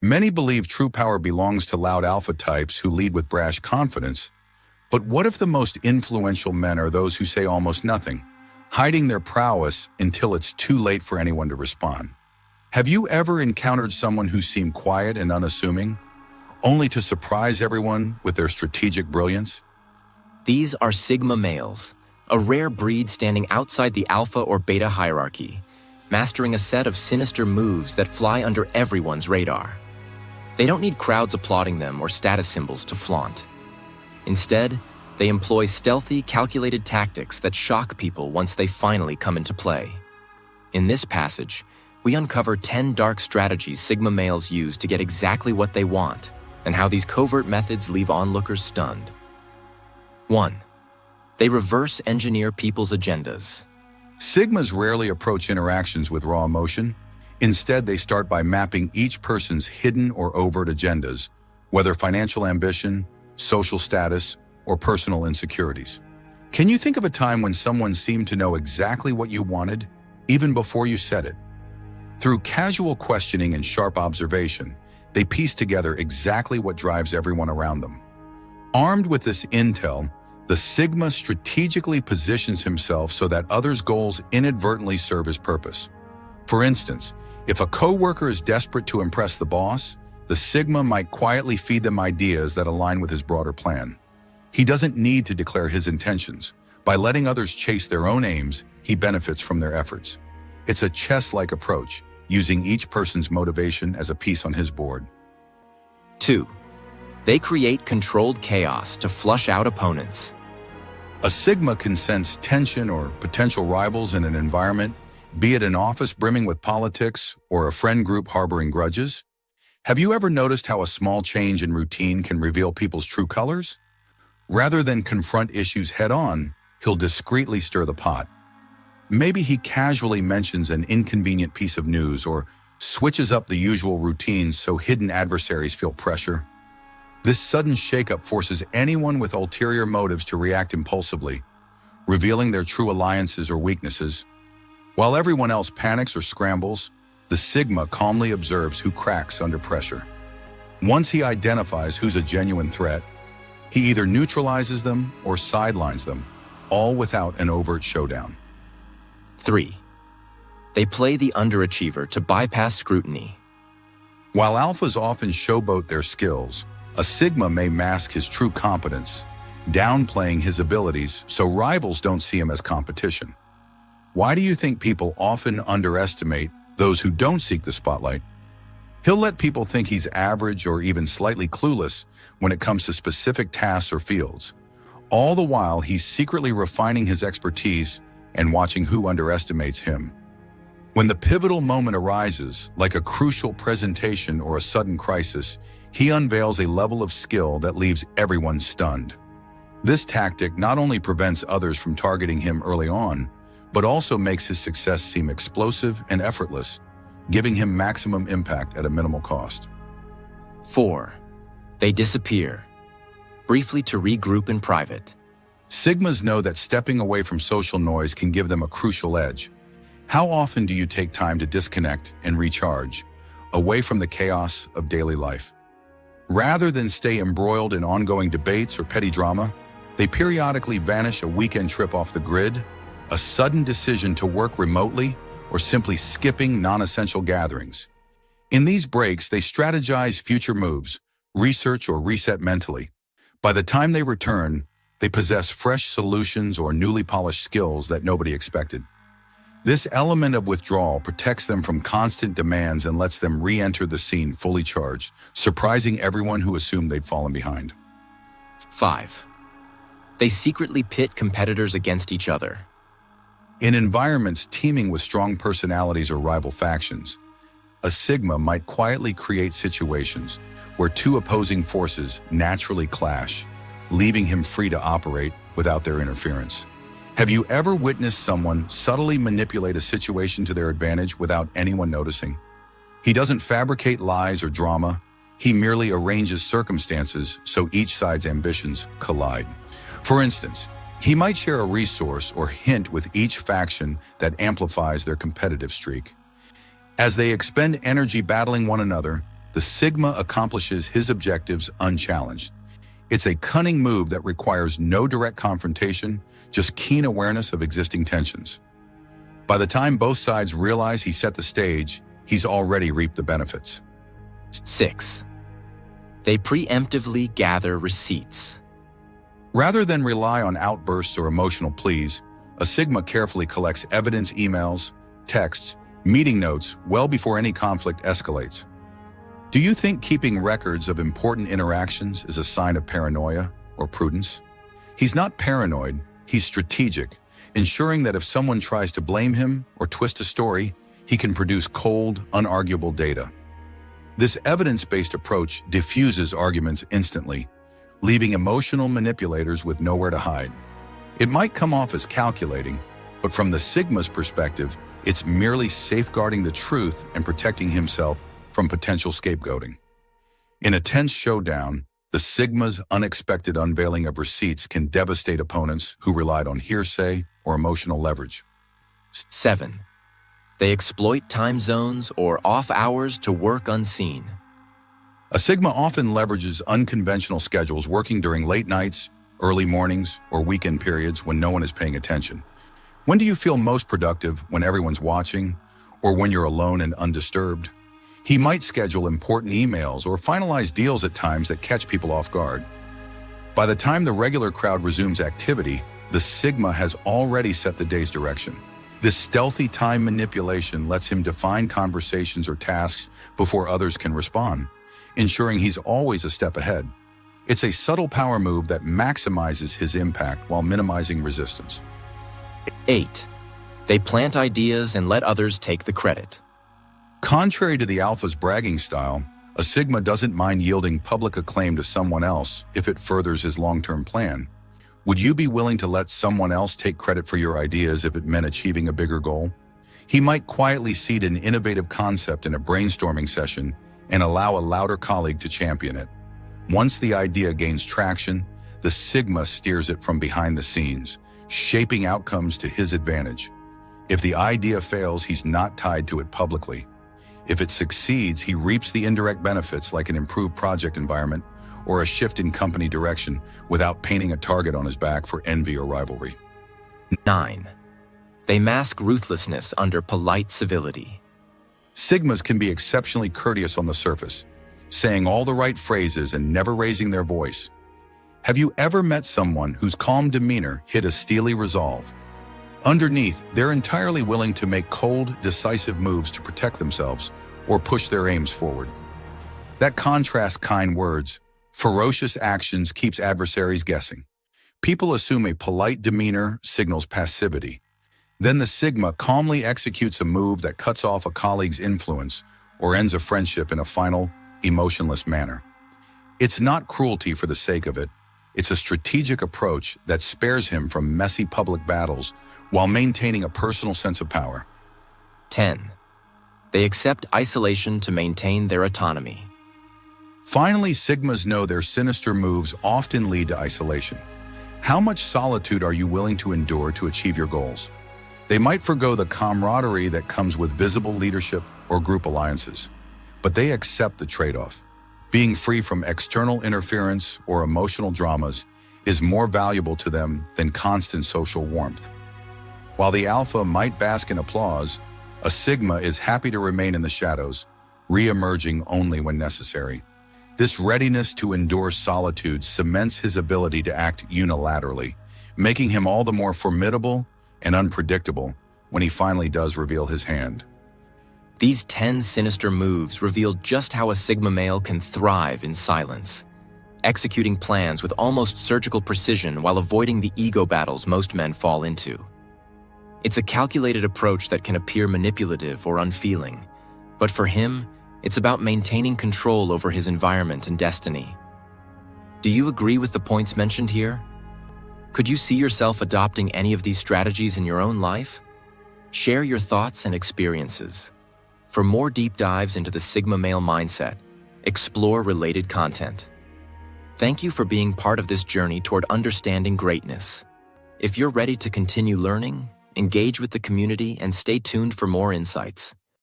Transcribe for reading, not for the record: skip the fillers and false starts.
Many believe true power belongs to loud alpha types who lead with brash confidence. But what if the most influential men are those who say almost nothing, hiding their prowess until it's too late for anyone to respond? Have you ever encountered someone who seemed quiet and unassuming, only to surprise everyone with their strategic brilliance? These are Sigma males, a rare breed standing outside the alpha or beta hierarchy, mastering a set of sinister moves that fly under everyone's radar. They don't need crowds applauding them or status symbols to flaunt. Instead, they employ stealthy, calculated tactics that shock people once they finally come into play. In this passage, we uncover 10 dark strategies Sigma males use to get exactly what they want, and how these covert methods leave onlookers stunned. 1. They reverse engineer people's agendas. Sigmas rarely approach interactions with raw emotion. Instead, they start by mapping each person's hidden or overt agendas, whether financial ambition, social status, or personal insecurities. Can you think of a time when someone seemed to know exactly what you wanted, even before you said it? Through casual questioning and sharp observation, they piece together exactly what drives everyone around them. Armed with this intel, the Sigma strategically positions himself so that others' goals inadvertently serve his purpose. For instance, if a coworker is desperate to impress the boss, the Sigma might quietly feed them ideas that align with his broader plan. He doesn't need to declare his intentions. By letting others chase their own aims, he benefits from their efforts. It's a chess-like approach, using each person's motivation as a piece on his board. 2. They create controlled chaos to flush out opponents. A Sigma can sense tension or potential rivals in an environment, be it an office brimming with politics or a friend group harboring grudges. Have you ever noticed how a small change in routine can reveal people's true colors? Rather than confront issues head-on, he'll discreetly stir the pot. Maybe he casually mentions an inconvenient piece of news or switches up the usual routines so hidden adversaries feel pressure. This sudden shakeup forces anyone with ulterior motives to react impulsively, revealing their true alliances or weaknesses. While everyone else panics or scrambles, the Sigma calmly observes who cracks under pressure. Once he identifies who's a genuine threat, he either neutralizes them or sidelines them, all without an overt showdown. 3. They play the underachiever to bypass scrutiny. While alphas often showboat their skills, a Sigma may mask his true competence, downplaying his abilities so rivals don't see him as competition. Why do you think people often underestimate those who don't seek the spotlight? He'll let people think he's average or even slightly clueless when it comes to specific tasks or fields. All the while, he's secretly refining his expertise and watching who underestimates him. When the pivotal moment arises, like a crucial presentation or a sudden crisis, he unveils a level of skill that leaves everyone stunned. This tactic not only prevents others from targeting him early on, but also makes his success seem explosive and effortless, giving him maximum impact at a minimal cost. 4. They disappear, briefly to regroup in private. Sigmas know that stepping away from social noise can give them a crucial edge. How often do you take time to disconnect and recharge, away from the chaos of daily life? Rather than stay embroiled in ongoing debates or petty drama, they periodically vanish a weekend trip off the grid, a sudden decision to work remotely, or simply skipping non-essential gatherings. In these breaks, they strategize future moves, research or reset mentally. By the time they return, they possess fresh solutions or newly polished skills that nobody expected. This element of withdrawal protects them from constant demands and lets them re-enter the scene fully charged, surprising everyone who assumed they'd fallen behind. 5. They secretly pit competitors against each other. In environments teeming with strong personalities or rival factions, a Sigma might quietly create situations where two opposing forces naturally clash, leaving him free to operate without their interference. Have you ever witnessed someone subtly manipulate a situation to their advantage without anyone noticing? He doesn't fabricate lies or drama. He merely arranges circumstances so each side's ambitions collide. For instance, he might share a resource or hint with each faction that amplifies their competitive streak. As they expend energy battling one another, the Sigma accomplishes his objectives unchallenged. It's a cunning move that requires no direct confrontation, just keen awareness of existing tensions. By the time both sides realize he set the stage, he's already reaped the benefits. 6. They preemptively gather receipts. Rather than rely on outbursts or emotional pleas, a Sigma carefully collects evidence, emails, texts, meeting notes well before any conflict escalates. Do you think keeping records of important interactions is a sign of paranoia or prudence? He's not paranoid, he's strategic, ensuring that if someone tries to blame him or twist a story, he can produce cold, unarguable data. This evidence-based approach diffuses arguments instantly, leaving emotional manipulators with nowhere to hide. It might come off as calculating, but from the Sigma's perspective, it's merely safeguarding the truth and protecting himself from potential scapegoating. In a tense showdown, the Sigma's unexpected unveiling of receipts can devastate opponents who relied on hearsay or emotional leverage. 7. They exploit time zones or off hours to work unseen. A Sigma often leverages unconventional schedules, working during late nights, early mornings, or weekend periods when no one is paying attention. When do you feel most productive? When everyone's watching, or when you're alone and undisturbed? He might schedule important emails or finalize deals at times that catch people off guard. By the time the regular crowd resumes activity, the Sigma has already set the day's direction. This stealthy time manipulation lets him define conversations or tasks before others can respond, ensuring he's always a step ahead. It's a subtle power move that maximizes his impact while minimizing resistance. 8. They plant ideas and let others take the credit. Contrary to the Alpha's bragging style, a Sigma doesn't mind yielding public acclaim to someone else if it furthers his long-term plan. Would you be willing to let someone else take credit for your ideas if it meant achieving a bigger goal? He might quietly seed an innovative concept in a brainstorming session and allow a louder colleague to champion it. Once the idea gains traction, the Sigma steers it from behind the scenes, shaping outcomes to his advantage. If the idea fails, he's not tied to it publicly. If it succeeds, he reaps the indirect benefits like an improved project environment or a shift in company direction without painting a target on his back for envy or rivalry. 9. They mask ruthlessness under polite civility. Sigmas can be exceptionally courteous on the surface, saying all the right phrases and never raising their voice. Have you ever met someone whose calm demeanor hid a steely resolve? Underneath, they're entirely willing to make cold, decisive moves to protect themselves or push their aims forward. That contrasts kind words. Ferocious actions keeps adversaries guessing. People assume a polite demeanor signals passivity. Then the Sigma calmly executes a move that cuts off a colleague's influence or ends a friendship in a final, emotionless manner. It's not cruelty for the sake of it. It's a strategic approach that spares him from messy public battles while maintaining a personal sense of power. 10. They accept isolation to maintain their autonomy. Finally, Sigmas know their sinister moves often lead to isolation. How much solitude are you willing to endure to achieve your goals? They might forgo the camaraderie that comes with visible leadership or group alliances, but they accept the trade-off. Being free from external interference or emotional dramas is more valuable to them than constant social warmth. While the Alpha might bask in applause, a Sigma is happy to remain in the shadows, re-emerging only when necessary. This readiness to endure solitude cements his ability to act unilaterally, making him all the more formidable and unpredictable when he finally does reveal his hand. These 10 sinister moves reveal just how a Sigma male can thrive in silence, executing plans with almost surgical precision while avoiding the ego battles most men fall into. It's a calculated approach that can appear manipulative or unfeeling, but for him, it's about maintaining control over his environment and destiny. Do you agree with the points mentioned here? Could you see yourself adopting any of these strategies in your own life? Share your thoughts and experiences. For more deep dives into the Sigma male mindset, explore related content. Thank you for being part of this journey toward understanding greatness. If you're ready to continue learning, engage with the community and stay tuned for more insights.